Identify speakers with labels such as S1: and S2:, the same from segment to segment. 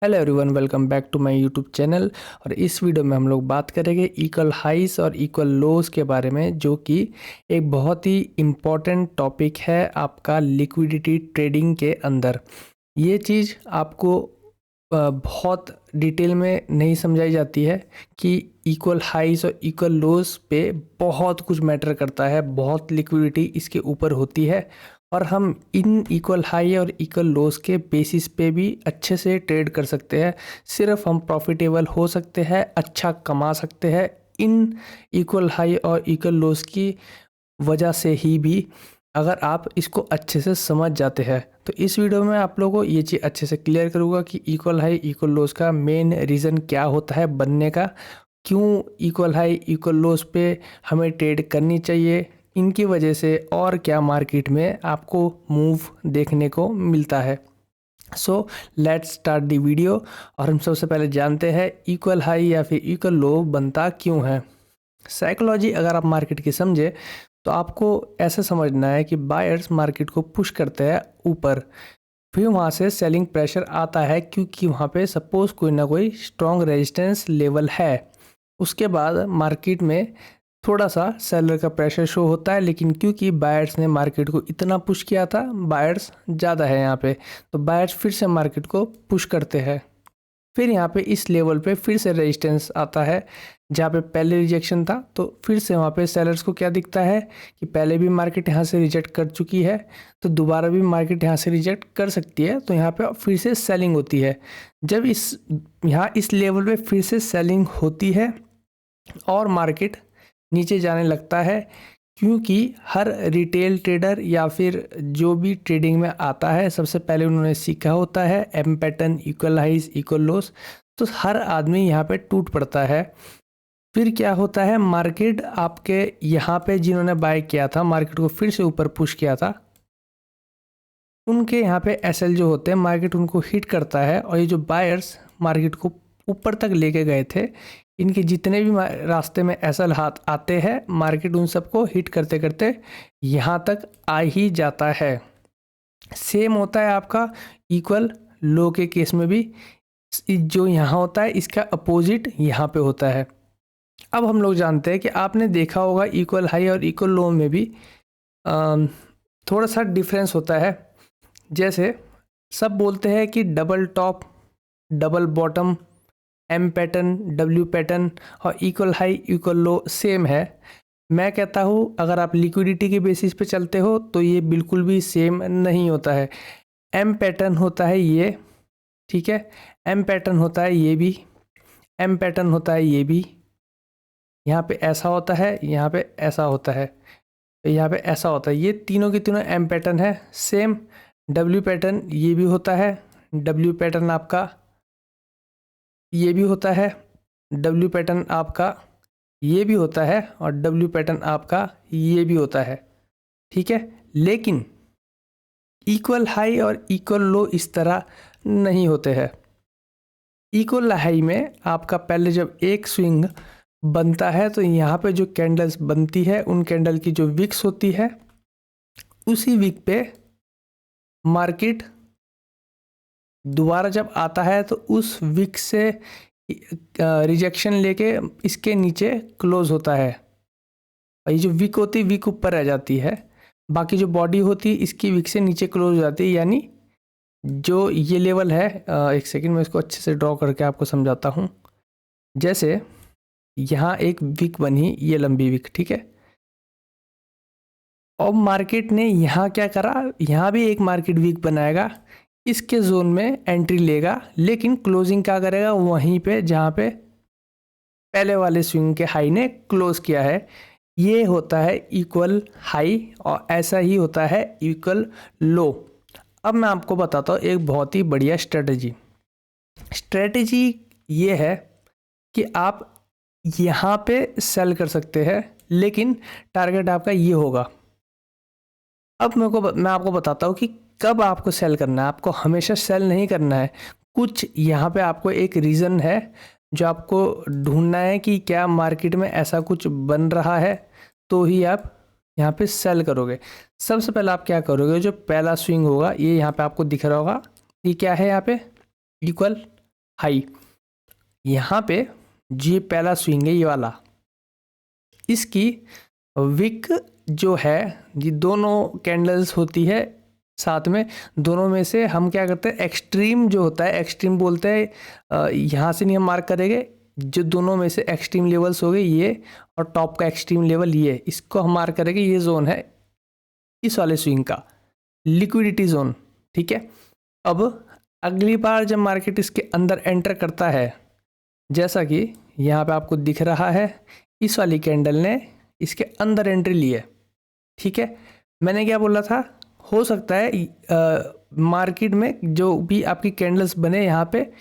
S1: Hello everyone, welcome back to my YouTube channel. और इस video में हम लोग बात करेंगे इक्वल हाइस और इक्वल लोस के बारे में, जो कि एक बहुत ही इम्पॉर्टेंट टॉपिक है आपका लिक्विडिटी ट्रेडिंग के अंदर। ये चीज़ आपको बहुत डिटेल में नहीं समझाई जाती है कि इक्वल हाइस और इक्वल लोस पे बहुत कुछ मैटर करता है, बहुत लिक्विडिटी इसके ऊपर होती है। और हम इन इक्वल हाई और इक्वल लोस के बेसिस पे भी अच्छे से ट्रेड कर सकते हैं। सिर्फ हम प्रॉफिटेबल हो सकते हैं, अच्छा कमा सकते हैं इन इक्वल हाई और इक्वल लोस की वजह से ही भी, अगर आप इसको अच्छे से समझ जाते हैं। तो इस वीडियो में आप लोगों को ये चीज़ अच्छे से क्लियर करूँगा कि इक्वल हाई इक्वल लोस का मेन रीज़न क्या होता है बनने का, क्यों इक्वल हाई इक्वल लोस पे हमें ट्रेड करनी चाहिए, इनकी वजह से और क्या मार्केट में आपको मूव देखने को मिलता है। So let's start the video. और हम सबसे पहले जानते हैं इक्वल हाई या फिर इक्वल लो बनता क्यों है। साइकोलॉजी अगर आप मार्केट की समझे तो आपको ऐसे समझना है कि बायर्स मार्केट को पुश करते हैं ऊपर, फिर वहाँ से सेलिंग प्रेशर आता है क्योंकि वहाँ पे सपोज कोई ना कोई स्ट्रॉन्ग रेजिस्टेंस लेवल है। उसके बाद मार्केट में थोड़ा सा सेलर का प्रेशर शो होता है, लेकिन क्योंकि बायर्स ने मार्केट को इतना पुश किया था, बायर्स ज़्यादा है यहाँ पे, तो बायर्स फिर से मार्केट को पुश करते हैं। फिर यहाँ पे इस लेवल पे फिर से रेजिस्टेंस आता है, जहाँ पे पहले रिजेक्शन था, तो फिर से वहाँ पे सेलर्स को क्या दिखता है कि पहले भी मार्केट यहाँ से रिजेक्ट कर चुकी है, तो दोबारा भी मार्केट यहाँ से रिजेक्ट कर सकती है, तो यहाँ पे फिर से सेलिंग होती है। जब यहाँ इस लेवल पे फिर से सेलिंग होती है और मार्केट नीचे जाने लगता है, क्योंकि हर रिटेल ट्रेडर या फिर जो भी ट्रेडिंग में आता है, सबसे पहले उन्होंने सीखा होता है M pattern, equal highs equal lows. तो हर आदमी यहाँ पे टूट पड़ता है। फिर क्या होता है, मार्केट आपके यहाँ पे जिन्होंने बाय किया था, मार्केट को फिर से ऊपर पुश किया था, उनके यहाँ पे एसएल जो होते हैं, मार्केट उनको हिट करता है। और ये जो बायर्स मार्केट को ऊपर तक लेके गए थे, इनके जितने भी रास्ते में एसएल हाथ आते हैं, मार्केट उन सबको हिट करते करते यहाँ तक आ ही जाता है। सेम होता है आपका इक्वल लो के केस में भी। जो यहाँ होता है इसका अपोजिट यहाँ पे होता है। अब हम लोग जानते हैं कि आपने देखा होगा इक्वल हाई और इक्वल लो में भी थोड़ा सा डिफरेंस होता है। जैसे सब बोलते हैं कि double top, double bottom, M pattern, W pattern और equal high equal low same है। मैं कहता हूँ अगर आप लिक्विडिटी के बेसिस पे चलते हो तो ये बिल्कुल भी सेम नहीं होता है। एम पैटर्न होता है ये, ठीक है, एम पैटर्न होता है ये भी, एम पैटर्न होता है ये भी, यहाँ पे ऐसा होता है, यहाँ पे ऐसा होता है, यहाँ पे ऐसा होता है। ये तीनों के तीनों एम पैटर्न है। सेम डब्ल्यू पैटर्न ये भी होता है, डब्ल्यू पैटर्न आपका ये भी होता है, डब्ल्यू पैटर्न आपका ये भी होता है, और डब्ल्यू पैटर्न आपका ये भी होता है, ठीक है। लेकिन इक्वल हाई और इक्वल लो इस तरह नहीं होते हैं। इक्वल हाई में आपका पहले जब एक स्विंग बनता है, तो यहाँ पे जो कैंडल्स बनती है, उन कैंडल की जो विक्स होती है, उसी विक पे मार्केट दोबारा जब आता है तो उस विक से रिजेक्शन लेके इसके नीचे क्लोज होता है। और ये जो विक होती है, विक ऊपर रह जाती है, बाकी जो बॉडी होती है इसकी विक से नीचे क्लोज हो जाती है। यानी जो ये लेवल है, एक सेकंड में इसको अच्छे से ड्रॉ करके आपको समझाता हूँ। जैसे यहाँ एक विक बनी, ये लंबी विक, ठीक है। अब मार्केट ने यहाँ क्या करा, यहाँ भी एक मार्केट वीक बनाएगा, इसके जोन में एंट्री लेगा, लेकिन क्लोजिंग क्या करेगा वहीं पे जहाँ पे पहले वाले स्विंग के हाई ने क्लोज किया है। ये होता है इक्वल हाई, और ऐसा ही होता है इक्वल लो। अब मैं आपको बताता हूँ एक बहुत ही बढ़िया स्ट्रेटजी ये है कि आप यहाँ पे सेल कर सकते हैं, लेकिन टारगेट आपका ये होगा। अब मैं आपको बताता हूँ कि कब आपको सेल करना है। आपको हमेशा सेल नहीं करना है। कुछ यहाँ पे आपको एक रीज़न है जो आपको ढूंढना है कि क्या मार्केट में ऐसा कुछ बन रहा है, तो ही आप यहाँ पे सेल करोगे। सबसे पहले आप क्या करोगे, जो पहला स्विंग होगा ये यहाँ पे आपको दिख रहा होगा, ये क्या है यहाँ पे, इक्वल हाई। यहाँ पे ये पहला स्विंग है, ये वाला, इसकी विक जो है, ये दोनों कैंडल्स होती है साथ में, दोनों में से हम क्या करते हैं, एक्सट्रीम जो होता है, एक्सट्रीम बोलते हैं, यहाँ से नहीं हम मार्क करेंगे, जो दोनों में से एक्सट्रीम लेवल्स हो गए ये, और टॉप का एक्सट्रीम लेवल ये, इसको हम मार्क करेंगे, ये जोन है इस वाले स्विंग का लिक्विडिटी जोन। ठीक है, अब अगली बार जब मार्केट इसके अंदर एंटर करता है, जैसा कि यहाँ पे आपको दिख रहा है, इस वाली कैंडल ने इसके अंदर एंट्री ली है। ठीक है, मैंने क्या बोला था, हो सकता है मार्केट में जो भी आपकी कैंडल्स बने, यहाँ पे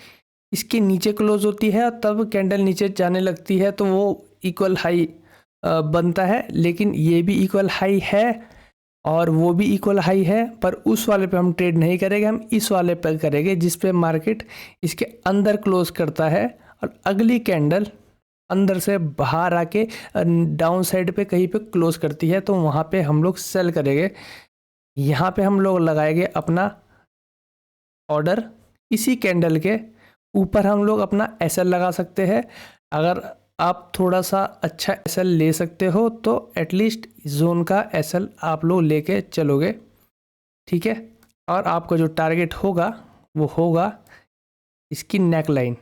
S1: इसके नीचे क्लोज होती है, तब कैंडल नीचे जाने लगती है तो वो इक्वल हाई बनता है, लेकिन ये भी इक्वल हाई है और वो भी इक्वल हाई है, पर उस वाले पे हम ट्रेड नहीं करेंगे, हम इस वाले पे करेंगे जिस पे मार्केट इसके अंदर क्लोज करता है और अगली कैंडल अंदर से बाहर आके डाउन साइड पे कहीं पे क्लोज करती है, तो वहाँ पे हम लोग सेल करेंगे। यहाँ पे हम लोग लगाएंगे अपना ऑर्डर, इसी कैंडल के ऊपर हम लोग अपना एसएल लगा सकते हैं। अगर आप थोड़ा सा अच्छा एसएल ले सकते हो तो एटलीस्ट जोन का एसएल आप लोग लेके चलोगे। ठीक है, और आपका जो टारगेट होगा वो होगा इसकी नेक लाइन।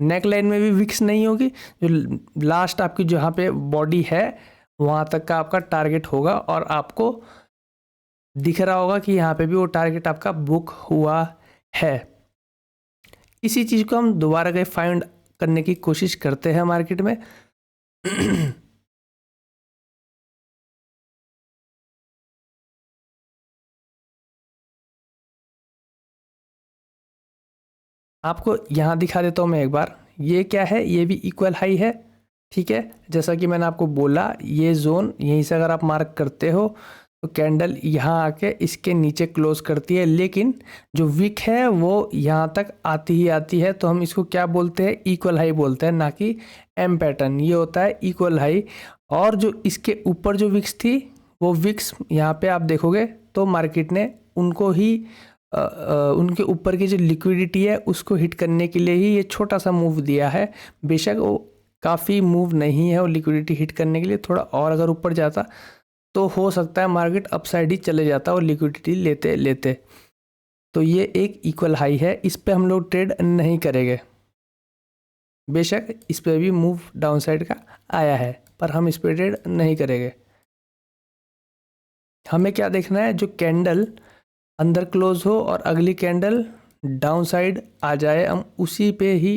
S1: नेक लाइन में भी विक्स नहीं होगी, जो लास्ट आपकी जहाँ पे बॉडी है वहाँ तक का आपका टारगेट होगा, और आपको दिख रहा होगा कि यहाँ पे भी वो टारगेट आपका बुक हुआ है। इसी चीज़ को हम दोबारा कहीं फाइंड करने की कोशिश करते हैं मार्केट में। आपको यहाँ दिखा देता हूँ मैं एक बार, ये क्या है, ये भी इक्वल हाई है। ठीक है, जैसा कि मैंने आपको बोला, ये जोन यहीं से अगर आप मार्क करते हो तो कैंडल यहाँ आके इसके नीचे क्लोज करती है, लेकिन जो विक है वो यहाँ तक आती ही आती है, तो हम इसको क्या बोलते हैं, इक्वल हाई बोलते हैं, ना कि एम पैटर्न। ये होता है इक्वल हाई, और जो इसके ऊपर जो विक्स थी, वो विक्स यहाँ पे आप देखोगे तो मार्केट ने उनको ही उनके ऊपर की जो लिक्विडिटी है उसको हिट करने के लिए ही ये छोटा सा मूव दिया है। बेशक वो काफ़ी मूव नहीं है, और लिक्विडिटी हिट करने के लिए थोड़ा और अगर ऊपर जाता तो हो सकता है मार्केट अपसाइड ही चले जाता और लिक्विडिटी लेते लेते। तो ये एक इक्वल हाई है, इस पे हम लोग ट्रेड नहीं करेंगे। बेशक इस पे भी मूव डाउन साइड का आया है, पर हम इस पे ट्रेड नहीं करेंगे। हमें क्या देखना है, जो कैंडल अंदर क्लोज हो और अगली कैंडल डाउन साइड आ जाए, हम उसी पे ही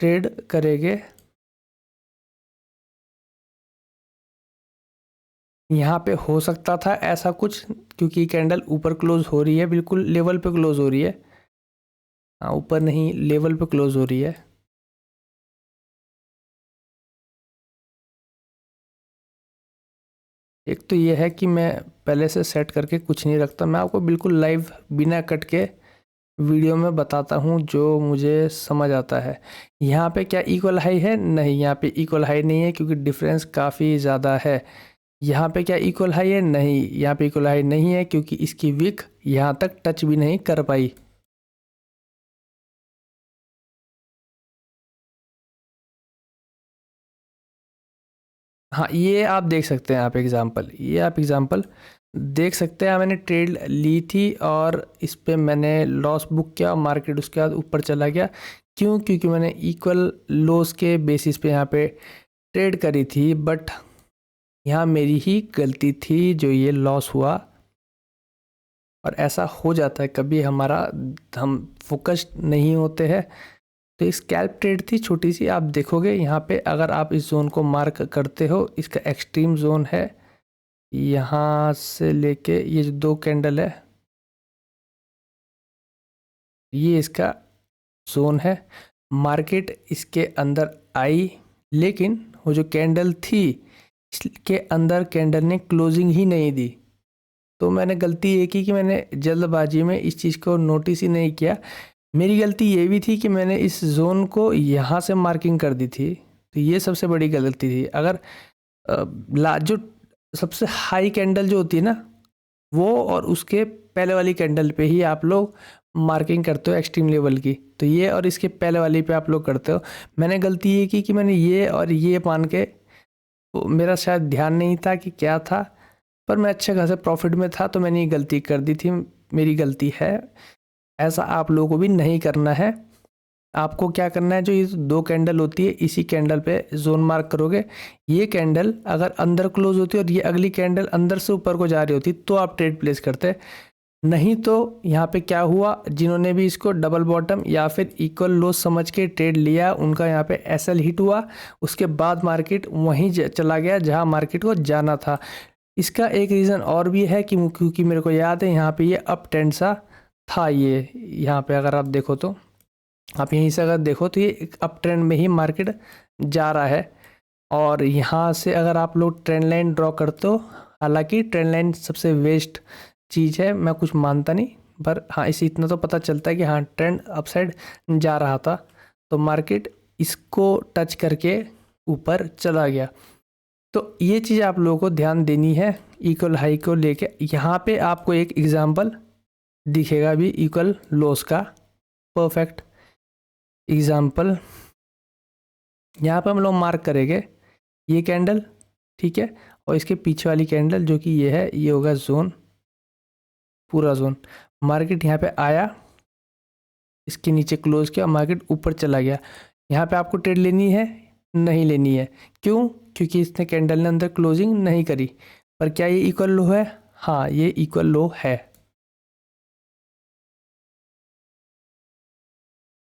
S1: ट्रेड करेंगे। यहाँ पे हो सकता था ऐसा कुछ, क्योंकि कैंडल ऊपर क्लोज हो रही है, बिल्कुल लेवल पे क्लोज हो रही है। हाँ, ऊपर नहीं, लेवल पे क्लोज हो रही है। एक तो ये है कि मैं पहले से सेट करके कुछ नहीं रखता, मैं आपको बिल्कुल लाइव बिना कट के वीडियो में बताता हूँ जो मुझे समझ आता है। यहाँ पे क्या इक्वल हाई है? नहीं, यहाँ पे इक्वल हाई नहीं है, क्योंकि डिफरेंस काफ़ी ज़्यादा है। यहाँ पे क्या इक्वल हाई है? नहीं, यहाँ पे इक्वल हाई नहीं है, क्योंकि इसकी विक यहाँ तक टच भी नहीं कर पाई। हाँ, ये आप देख सकते हैं, आप एग्ज़ाम्पल, ये आप एग्ज़ाम्पल देख सकते हैं। मैंने ट्रेड ली थी और इस पे मैंने लॉस बुक किया, मार्केट उसके बाद ऊपर चला गया। क्यों? क्योंकि मैंने इक्वल लोस के बेसिस पे यहाँ पे ट्रेड करी थी, बट यहाँ मेरी ही गलती थी जो ये लॉस हुआ। और ऐसा हो जाता है कभी, हम फोकस्ड नहीं होते हैं। तो एक स्कैल्प ट्रेड थी छोटी सी, आप देखोगे यहाँ पे, अगर आप इस जोन को मार्क करते हो, इसका एक्सट्रीम जोन है यहाँ से लेके ये जो दो कैंडल है, ये इसका जोन है। मार्केट इसके अंदर आई, लेकिन वो जो कैंडल थी इसके अंदर कैंडल ने क्लोजिंग ही नहीं दी। तो मैंने गलती ये की कि मैंने जल्दबाजी में इस चीज़ को नोटिस ही नहीं किया। मेरी गलती ये भी थी कि मैंने इस जोन को यहाँ से मार्किंग कर दी थी, तो ये सबसे बड़ी गलती थी। अगर जो सबसे हाई कैंडल जो होती है ना, वो और उसके पहले वाली कैंडल पे ही आप लोग मार्किंग करते हो एक्सट्रीम लेवल की, तो ये और इसके पहले वाली पे आप लोग करते हो। मैंने गलती ये की कि मैंने ये और ये मान के, तो मेरा शायद ध्यान नहीं था कि क्या था, पर मैं अच्छे खासे प्रॉफिट में था तो मैंने ये गलती कर दी थी, मेरी गलती है। ऐसा आप लोगों को भी नहीं करना है। आपको क्या करना है, जो ये दो कैंडल होती है इसी कैंडल पे जोन मार्क करोगे। ये कैंडल अगर अंदर क्लोज होती है और ये अगली कैंडल अंदर से ऊपर को जा रही होती तो आप ट्रेड प्लेस करते, नहीं तो यहाँ पे क्या हुआ, जिन्होंने भी इसको डबल बॉटम या फिर इक्वल लो समझ के ट्रेड लिया उनका यहाँ पे एसएल हिट हुआ। उसके बाद मार्केट वहीं चला गया जहाँ मार्केट को जाना था। इसका एक रीज़न और भी है कि क्योंकि मेरे को याद है यहाँ पे ये अप ट्रेंड सा था, ये यहाँ पे अगर आप देखो तो, आप यहीं से अगर देखो तो ये एक अप ट्रेंड में ही मार्केट जा रहा है। और यहाँ से अगर आप लोग ट्रेंड लाइन ड्रॉ करते हो, हालांकि ट्रेंड लाइन सबसे वेस्ट चीज़ है, मैं कुछ मानता नहीं, पर हाँ इसे इतना तो पता चलता है कि हाँ ट्रेंड अपसाइड जा रहा था, तो मार्केट इसको टच करके ऊपर चला गया। तो ये चीज़ आप लोगों को ध्यान देनी है इक्वल हाई को लेके। यहाँ पे आपको एक एग्जांपल दिखेगा भी इक्वल लॉस का, परफेक्ट एग्जांपल। यहाँ पे हम लोग मार्क करेंगे ये कैंडल, ठीक है, और इसके पीछे वाली कैंडल जो कि ये है, ये होगा जोन, पूरा जोन। मार्केट यहाँ पे आया, इसके नीचे क्लोज किया, मार्केट ऊपर चला गया। यहाँ पे आपको ट्रेड लेनी है, नहीं लेनी है, क्यों? क्योंकि इसने कैंडल ने अंदर क्लोजिंग नहीं करी। पर क्या ये इक्वल लो है? हाँ ये इक्वल लो है।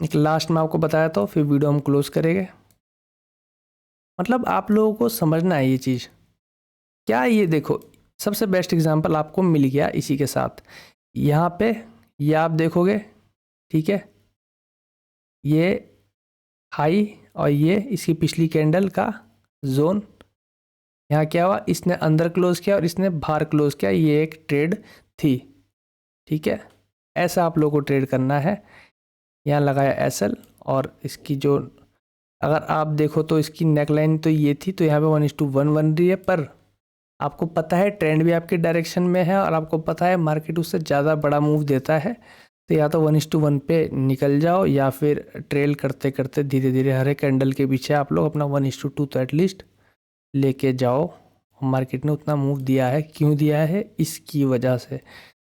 S1: एक लास्ट में आपको बताया तो फिर वीडियो हम क्लोज करेंगे। मतलब आप लोगों को समझना है ये चीज़। क्या ये देखो, सबसे बेस्ट एग्जांपल आपको मिल गया इसी के साथ। यहाँ पे ये आप देखोगे, ठीक है, ये हाई और ये इसकी पिछली कैंडल का जोन। यहाँ क्या हुआ, इसने अंदर क्लोज किया और इसने बाहर क्लोज किया, ये एक ट्रेड थी, ठीक है। ऐसा आप लोगों को ट्रेड करना है। यहाँ लगाया एसएल और इसकी जो, अगर आप देखो तो इसकी नेकलाइन तो ये थी, तो यहाँ पे 1:1 बन रही है, पर आपको पता है ट्रेंड भी आपके डायरेक्शन में है और आपको पता है मार्केट उससे ज़्यादा बड़ा मूव देता है, तो या तो 1:1 पे निकल जाओ या फिर ट्रेल करते करते धीरे धीरे हर एक कैंडल के पीछे आप लोग अपना 1:2 तो एटलीस्ट लेके जाओ। मार्केट ने उतना मूव दिया है, क्यों दिया है? इसकी वजह से।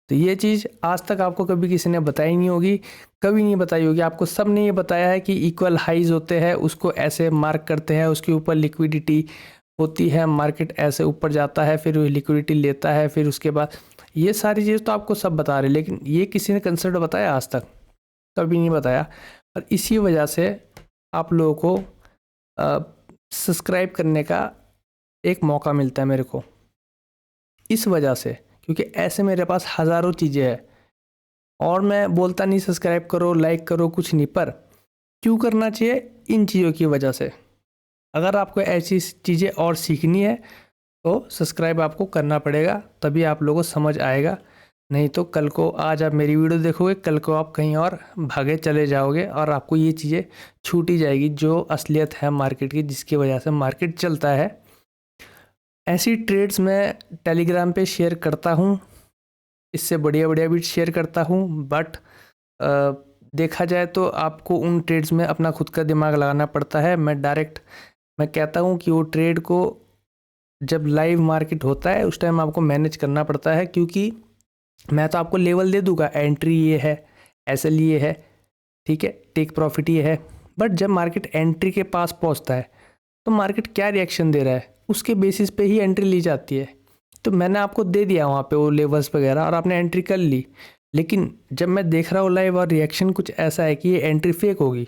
S1: तो ये चीज़ आज तक आपको कभी किसी ने बताई नहीं होगी, कभी नहीं बताई होगी आपको। सब ने ये बताया है कि इक्वल हाइज होते हैं, उसको ऐसे मार्क करते हैं, उसके ऊपर लिक्विडिटी होती है, मार्केट ऐसे ऊपर जाता है, फिर लिक्विडिटी लेता है, फिर उसके बाद ये सारी चीज़ तो आपको सब बता रहे, लेकिन ये किसी ने कंसेप्ट बताया आज तक? कभी नहीं बताया। और इसी वजह से आप लोगों को सब्सक्राइब करने का एक मौका मिलता है मेरे को, इस वजह से, क्योंकि ऐसे मेरे पास हज़ारों चीज़ें हैं और मैं बोलता नहीं सब्सक्राइब करो लाइक करो कुछ नहीं, पर क्यों करना चाहिए? इन चीज़ों की वजह से। अगर आपको ऐसी चीज़ें और सीखनी है तो सब्सक्राइब आपको करना पड़ेगा, तभी आप लोगों को समझ आएगा। नहीं तो कल को, आज आप मेरी वीडियो देखोगे, कल को आप कहीं और भागे चले जाओगे और आपको ये चीज़ें छूट ही जाएगी जो असलियत है मार्केट की, जिसकी वजह से मार्केट चलता है। ऐसी ट्रेड्स मैं टेलीग्राम पे शेयर करता हूँ, इससे बढ़िया बढ़िया भी शेयर करता हूँ, बट देखा जाए तो आपको उन ट्रेड्स में अपना खुद का दिमाग लगाना पड़ता है। मैं कहता हूँ कि वो ट्रेड को जब लाइव मार्केट होता है उस टाइम आपको मैनेज करना पड़ता है, क्योंकि मैं तो आपको लेवल दे दूंगा, एंट्री ये है, एसएल ये है, ठीक है, टेक प्रॉफिट ये है, बट जब मार्केट एंट्री के पास पहुंचता है तो मार्केट क्या रिएक्शन दे रहा है उसके बेसिस पे ही एंट्री ली जाती है। तो मैंने आपको दे दिया वहाँ पे वो लेवल्स वगैरह और आपने एंट्री कर ली, लेकिन जब मैं देख रहा हूँ लाइव और रिएक्शन कुछ ऐसा है कि ये एंट्री फेक होगी,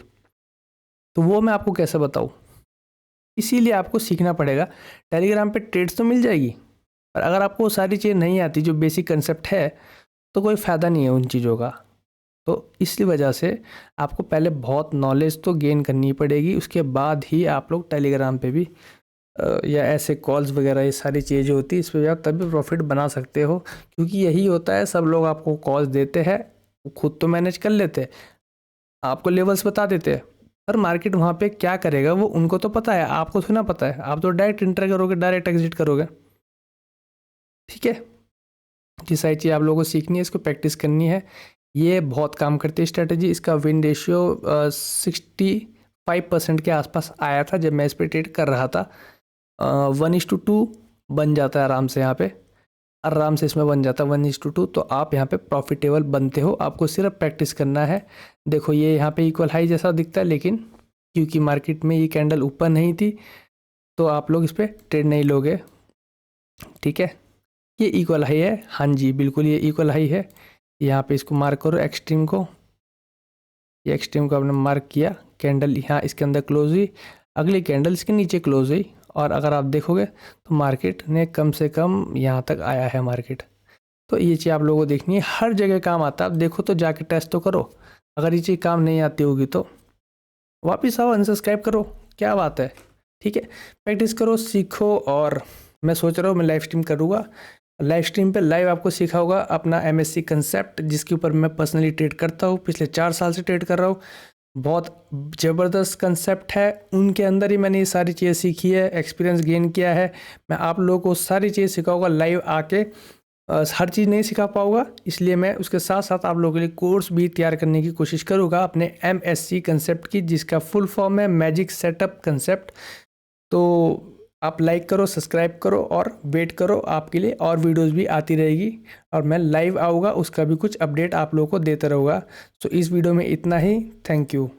S1: तो वो मैं आपको कैसे बताऊँ? इसीलिए आपको सीखना पड़ेगा। टेलीग्राम पे ट्रेड्स तो मिल जाएगी, पर अगर आपको वो सारी चीज़ें नहीं आती जो बेसिक कंसेप्ट है, तो कोई फ़ायदा नहीं है उन चीज़ों का। तो इसी वजह से आपको पहले बहुत नॉलेज तो गेन करनी पड़ेगी, उसके बाद ही आप लोग टेलीग्राम पे भी या ऐसे कॉल्स वगैरह ये सारी चीज़ें होती है, इस पर आप तभी प्रॉफिट बना सकते हो। क्योंकि यही होता है, सब लोग आपको कॉल्स देते हैं, खुद तो मैनेज कर लेते हैं, आपको लेवल्स बता देते हैं, पर मार्केट वहाँ पे क्या करेगा वो उनको तो पता है, आपको थोड़ा ना पता है। आप तो डायरेक्ट इंटर करोगे, डायरेक्ट एग्जिट करोगे, ठीक है। ये सारी चीज़ आप लोगों को सीखनी है, इसको प्रैक्टिस करनी है। ये बहुत काम करती है स्ट्रेटजी। इसका विन रेशियो 65% के आसपास आया था जब मैं इस पर ट्रेड कर रहा था। 1:2 बन जाता है आराम से, यहाँ पे आराम से इसमें बन जाता है 1:2। तो आप यहाँ पे प्रॉफिटेबल बनते हो, आपको सिर्फ प्रैक्टिस करना है। देखो ये यहाँ पे इक्वल हाई जैसा दिखता है, लेकिन क्योंकि मार्केट में ये कैंडल ऊपर नहीं थी तो आप लोग इस पर ट्रेड नहीं लोगे, ठीक है। ये इक्वल हाई है, हाँ जी बिल्कुल ये इक्वल हाई है। यहाँ पे इसको मार्क करो एक्सट्रीम को, ये एक्सट्रीम को आपने मार्क किया। कैंडल यहाँ इसके अंदर क्लोज हुई, अगली कैंडल इसके नीचे क्लोज हुई, और अगर आप देखोगे तो मार्केट ने कम से कम यहाँ तक आया है मार्केट। तो ये चीज़ आप लोगों को देखनी है, हर जगह काम आता है। आप देखो तो जाके टेस्ट तो करो, अगर ये चीज़ काम नहीं आती होगी तो वापस आओ, अनसब्सक्राइब करो, क्या बात है, ठीक है। प्रैक्टिस करो, सीखो। और मैं सोच रहा हूँ मैं लाइव स्ट्रीम करूँगा, लाइव स्ट्रीम पे लाइव आपको सीखा होगा अपना MSC कंसेप्ट, जिसके ऊपर मैं पर्सनली ट्रेड करता हूँ, पिछले 4 साल से ट्रेड कर रहा हूँ। बहुत ज़बरदस्त कंसेप्ट है, उनके अंदर ही मैंने ये सारी चीज़ें सीखी है, एक्सपीरियंस गेन किया है। मैं आप लोगों को सारी चीज़ें सिखाऊंगा लाइव आके। हर चीज़ नहीं सिखा पाऊँगा, इसलिए मैं उसके साथ साथ आप लोगों के लिए कोर्स भी तैयार करने की कोशिश करूँगा अपने MSC कंसेप्ट की, जिसका फुल फॉर्म है मैजिक सेटअप कंसेप्ट। तो आप लाइक करो, सब्सक्राइब करो और वेट करो, आपके लिए और वीडियोस भी आती रहेगी, और मैं लाइव आऊँगा उसका भी कुछ अपडेट आप लोगों को देता रहूँगा। तो इस वीडियो में इतना ही, थैंक यू।